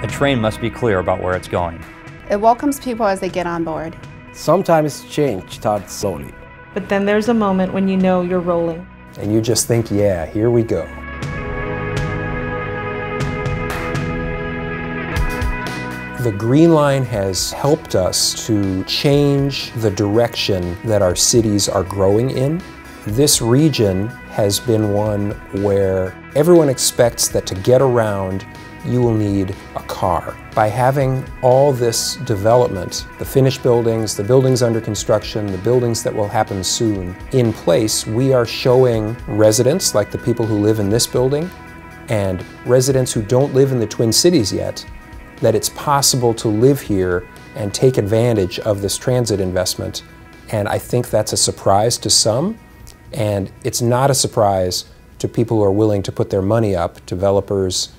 The train must be clear about where it's going. It welcomes people as they get on board. Sometimes change starts slowly. But then there's a moment when you know you're rolling. And you just think, yeah, here we go. The Green Line has helped us to change the direction that our cities are growing in. This region has been one where everyone expects that to get around, you will need a car. By having all this development, the finished buildings, the buildings under construction, the buildings that will happen soon, in place, we are showing residents, like the people who live in this building, and residents who don't live in the Twin Cities yet, that it's possible to live here and take advantage of this transit investment. And I think that's a surprise to some, and it's not a surprise to people who are willing to put their money up, developers,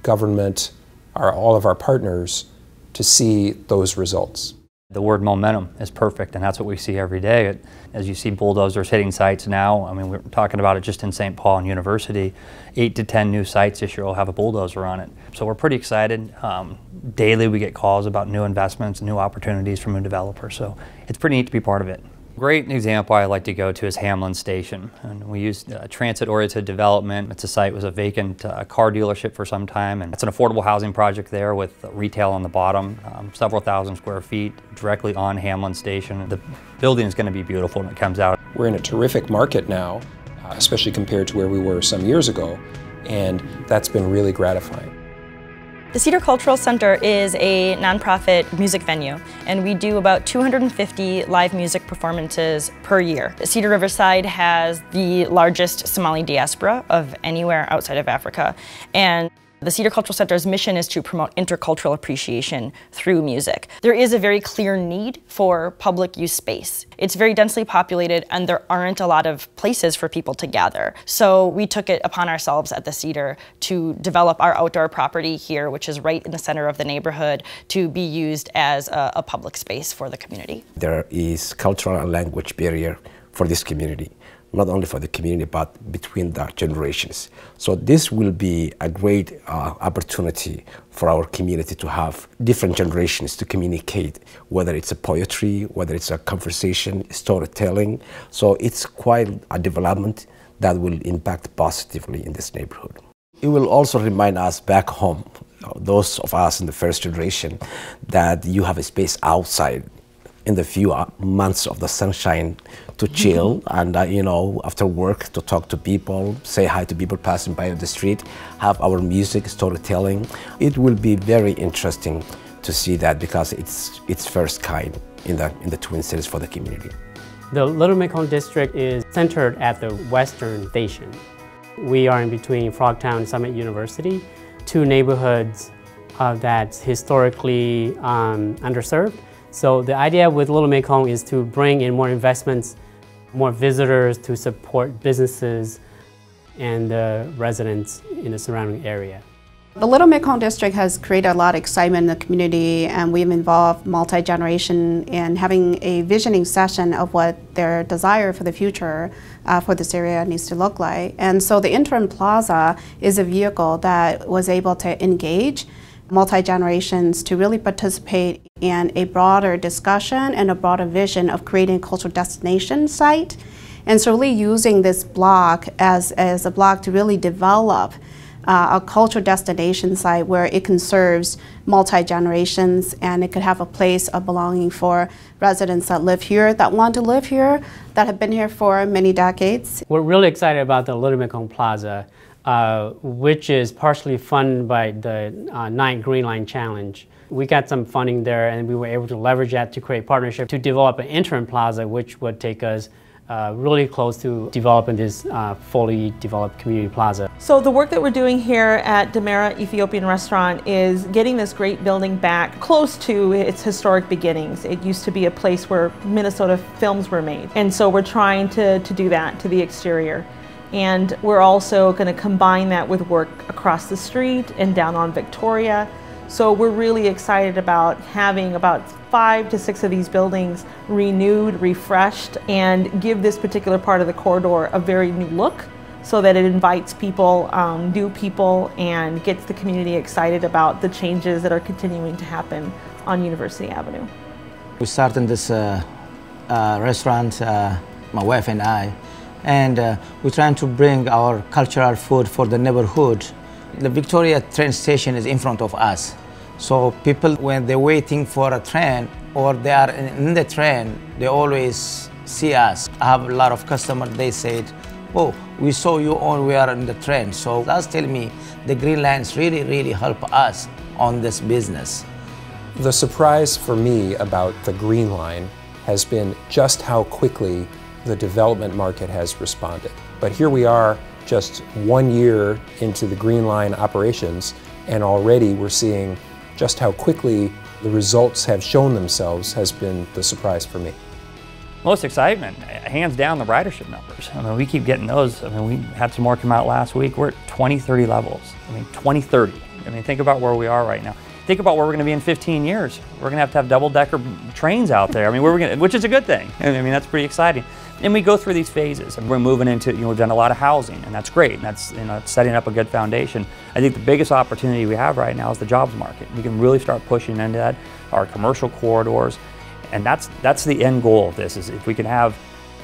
government, all of our partners, to see those results. The word momentum is perfect, and that's what we see every day. As you see bulldozers hitting sites now, I mean, we're talking about it just in St. Paul and University, 8 to 10 new sites this year will have a bulldozer on it. So we're pretty excited. Daily we get calls about new investments, new opportunities from new developers, so it's pretty neat to be part of it. Great example I like to go to is Hamlin Station. And we used transit-oriented development. It's a site was a vacant car dealership for some time, and it's an affordable housing project there with retail on the bottom, several thousand square feet directly on Hamlin Station. The building is going to be beautiful when it comes out. We're in a terrific market now, especially compared to where we were some years ago, and that's been really gratifying. The Cedar Cultural Center is a nonprofit music venue, and we do about 250 live music performances per year. Cedar Riverside has the largest Somali diaspora of anywhere outside of Africa, and the Cedar Cultural Center's mission is to promote intercultural appreciation through music. There is a very clear need for public use space. It's very densely populated and there aren't a lot of places for people to gather. So we took it upon ourselves at the Cedar to develop our outdoor property here, which is right in the center of the neighborhood, to be used as a public space for the community. There is cultural and language barrier for this community. Not only for the community, but between the generations. So this will be a great opportunity for our community to have different generations to communicate, whether it's a poetry, whether it's a conversation, storytelling. So it's quite a development that will impact positively in this neighborhood. It will also remind us back home, those of us in the first generation, that you have a space outside in the few months of the sunshine to chill and you know, after work to talk to people, say hi to people passing by on the street, have our music, storytelling. It will be very interesting to see that because it's first kind in the Twin Cities for the community. The Little Mekong District is centered at the western station. We are in between Frogtown and Summit University, two neighborhoods that's historically underserved. So the idea with Little Mekong is to bring in more investments, more visitors to support businesses and the residents in the surrounding area. The Little Mekong District has created a lot of excitement in the community, and we've involved multi-generation in having a visioning session of what their desire for the future for this area needs to look like. And so the Interim Plaza is a vehicle that was able to engage multi-generations to really participate in a broader discussion and a broader vision of creating a cultural destination site. And so really using this block as a block to really develop a cultural destination site where it can serve multi-generations and it could have a place of belonging for residents that live here, that want to live here, that have been here for many decades. We're really excited about the Little Mekong Plaza, which is partially funded by the 9th Green Line Challenge. We got some funding there and we were able to leverage that to create partnership to develop an interim plaza, which would take us really close to developing this fully developed community plaza. So the work that we're doing here at Demera Ethiopian Restaurant is getting this great building back close to its historic beginnings. It used to be a place where Minnesota films were made, and so we're trying to do that to the exterior. And we're also going to combine that with work across the street and down on Victoria. So we're really excited about having about 5 to 6 of these buildings renewed, refreshed, and give this particular part of the corridor a very new look, so that it invites people, new people, and gets the community excited about the changes that are continuing to happen on University Avenue. We started this restaurant, my wife and I, and we're trying to bring our cultural food for the neighborhood. The Victoria train station is in front of us, so people, when they're waiting for a train or they are in the train, they always see us. I have a lot of customers, they said, oh, we saw you on, we are in the train. So that's telling me the Green Lines really help us on this business. The surprise for me about the Green Line has been just how quickly the development market has responded. But here we are, just 1 year into the Green Line operations, and already we're seeing just how quickly the results have shown themselves has been the surprise for me. Most excitement, hands down, the ridership numbers. I mean, we keep getting those. I mean, we had some more come out last week. We're at 2030 levels. I mean, 2030. I mean, think about where we are right now. Think about where we're going to be in 15 years. We're going to have double-decker trains out there. I mean, which is a good thing. I mean, that's pretty exciting. And we go through these phases, and we're moving into, we've done a lot of housing, and that's great, and that's, setting up a good foundation. I think the biggest opportunity we have right now is the jobs market. We can really start pushing into that, our commercial corridors, and that's the end goal of this, is if we can have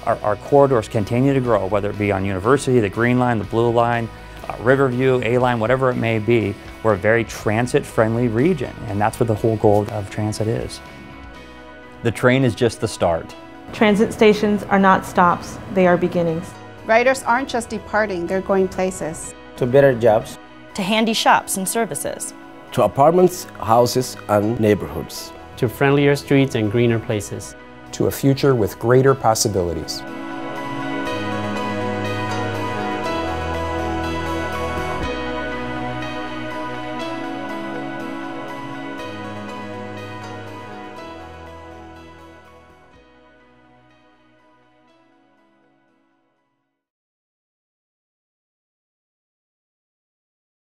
our corridors continue to grow, whether it be on University, the Green Line, the Blue Line, Riverview, A-Line, whatever it may be. We're a very transit-friendly region, and that's what the whole goal of transit is. The train is just the start. Transit stations are not stops, they are beginnings. Riders aren't just departing, they're going places. To better jobs. To handy shops and services. To apartments, houses, and neighborhoods. To friendlier streets and greener places. To a future with greater possibilities.